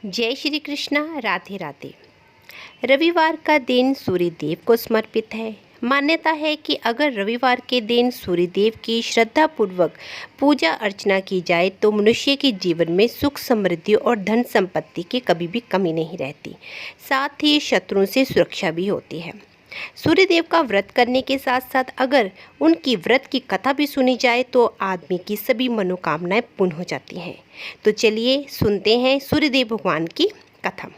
जय श्री कृष्णा। राधे राधे। रविवार का दिन सूर्यदेव को समर्पित है। मान्यता है कि अगर रविवार के दिन सूर्यदेव की श्रद्धापूर्वक पूजा अर्चना की जाए तो मनुष्य के जीवन में सुख समृद्धि और धन संपत्ति की कभी भी कमी नहीं रहती। साथ ही शत्रुओं से सुरक्षा भी होती है। सूर्यदेव का व्रत करने के साथ साथ अगर उनकी व्रत की कथा भी सुनी जाए तो आदमी की सभी मनोकामनाएं पूर्ण हो जाती हैं। तो चलिए सुनते हैं सूर्यदेव भगवान की कथा।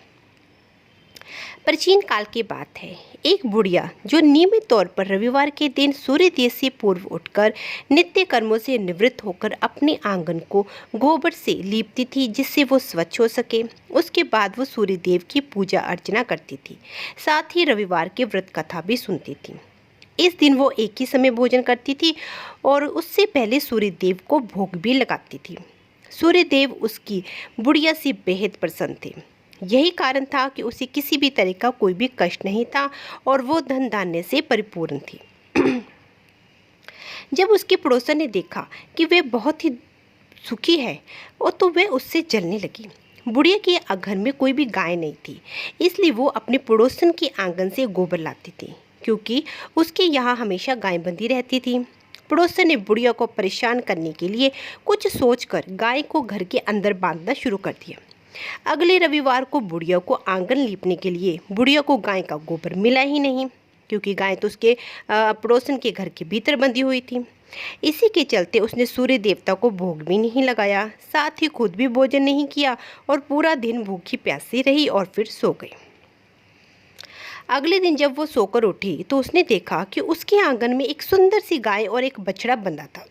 प्राचीन काल की बात है। एक बुढ़िया जो नियमित तौर पर रविवार के दिन सूर्यदेव से पूर्व उठकर नित्य कर्मों से निवृत्त होकर अपने आंगन को गोबर से लीपती थी जिससे वो स्वच्छ हो सके। उसके बाद वो सूर्यदेव की पूजा अर्चना करती थी, साथ ही रविवार के व्रत कथा भी सुनती थी। इस दिन वो एक ही समय भोजन करती थी और उससे पहले सूर्यदेव को भोग भी लगाती थी। सूर्यदेव उसकी बुढ़िया से बेहद प्रसन्न थे। यही कारण था कि उसे किसी भी तरह का कोई भी कष्ट नहीं था और वो धन धान्य से परिपूर्ण थी। जब उसके पड़ोसन ने देखा कि वह बहुत ही सुखी है और तो वह उससे जलने लगी। बुढ़िया के घर में कोई भी गाय नहीं थी, इसलिए वो अपने पड़ोसन के आंगन से गोबर लाती थी क्योंकि उसके यहाँ हमेशा गाय बंधी रहती थी। पड़ोसन ने बुढ़िया को परेशान करने के लिए कुछ सोचकर गाय को घर के अंदर बांधना शुरू कर दिया। अगले रविवार को बुढ़िया को आंगन लीपने के लिए बुढ़िया को गाय का गोबर मिला ही नहीं क्योंकि गाय तो उसके पड़ोसन के घर के भीतर बंधी हुई थी। इसी के चलते उसने सूर्य देवता को भोग भी नहीं लगाया, साथ ही खुद भी भोजन नहीं किया और पूरा दिन भूखी प्यासी रही और फिर सो गई। अगले दिन जब वो सोकर उठी तो उसने देखा कि उसके आंगन में एक सुंदर सी गाय और एक बछड़ा बंधा था।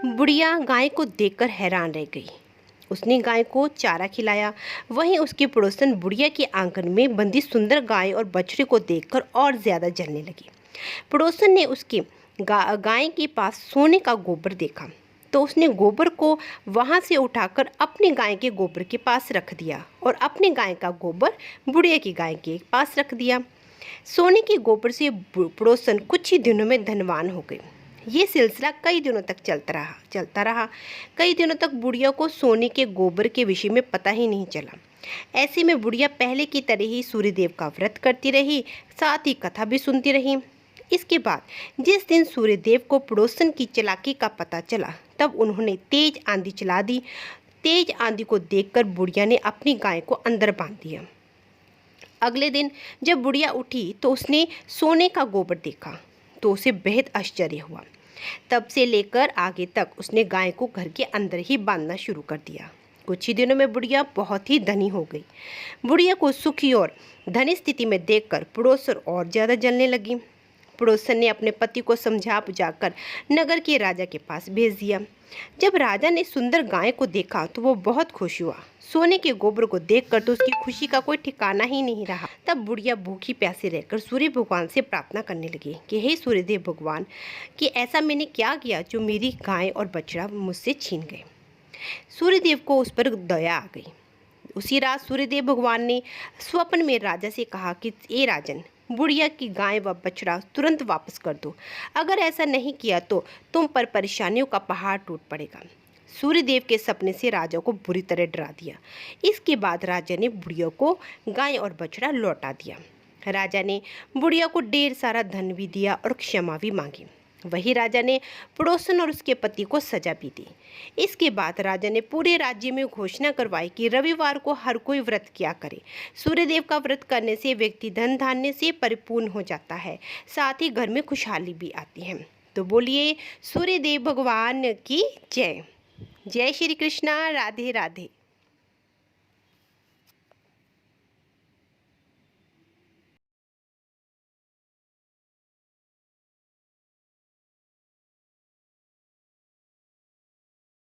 बुढ़िया गाय को देखकर हैरान रह गई। उसने गाय को चारा खिलाया। वहीं उसके पड़ोसन बुढ़िया के आंगन में बंधी सुंदर गाय और बछड़े को देखकर और ज़्यादा जलने लगी। पड़ोसन ने उसके गाय के पास सोने का गोबर देखा तो उसने गोबर को वहां से उठाकर अपने गाय के गोबर के पास रख दिया और अपने गाय का गोबर बुढ़िया की गाय के पास रख दिया। सोने के गोबर से पड़ोसन कुछ ही दिनों में धनवान हो गए। ये सिलसिला कई दिनों तक चलता रहा। कई दिनों तक बुढ़िया को सोने के गोबर के विषय में पता ही नहीं चला। ऐसे में बुढ़िया पहले की तरह ही सूर्यदेव का व्रत करती रही, साथ ही कथा भी सुनती रही। इसके बाद जिस दिन सूर्यदेव को पड़ोसन की चालाकी का पता चला तब उन्होंने तेज आंधी चला दी। तेज आंधी को देखकर बुढ़िया ने अपनी गाय को अंदर बांध दिया। अगले दिन जब बुढ़िया उठी तो उसने सोने का गोबर देखा तो उसे बेहद आश्चर्य हुआ। तब से लेकर आगे तक उसने गाय को घर के अंदर ही बांधना शुरू कर दिया। कुछ ही दिनों में बुढ़िया बहुत ही धनी हो गई। बुढ़िया को सुखी और धनी स्थिति में देखकर पड़ोसन और ज़्यादा जलने लगी। पड़ोसन ने अपने पति को समझा बुझाकर नगर के राजा के पास भेज दिया। जब राजा ने सुंदर गाय को देखा तो वो बहुत खुश हुआ। सोने के गोबर को देखकर तो उसकी खुशी का कोई ठिकाना ही नहीं रहा। तब बुढ़िया भूखी प्यासी रहकर सूर्य भगवान से प्रार्थना करने लगी कि हे सूर्यदेव भगवान, कि ऐसा मैंने क्या किया जो मेरी गाय और बछड़ा मुझसे छीन गए। सूर्यदेव को उस पर दया आ गई। उसी रात सूर्यदेव भगवान ने स्वप्न में राजा से कहा कि ए राजन, बुढ़िया की गाय व बछड़ा तुरंत वापस कर दो। अगर ऐसा नहीं किया तो तुम पर परेशानियों का पहाड़ टूट पड़ेगा। सूर्यदेव के सपने से राजा को बुरी तरह डरा दिया। इसके बाद राजा ने बुढ़िया को गाय और बछड़ा लौटा दिया। राजा ने बुढ़िया को ढेर सारा धन भी दिया और क्षमा भी मांगी। वही राजा ने पड़ोसन और उसके पति को सजा भी दी। इसके बाद राजा ने पूरे राज्य में घोषणा करवाई कि रविवार को हर कोई व्रत किया करे। सूर्यदेव का व्रत करने से व्यक्ति धन धान्य से परिपूर्ण हो जाता है, साथ ही घर में खुशहाली भी आती है। तो बोलिए सूर्यदेव भगवान की जय। जय श्री कृष्णा। राधे राधे।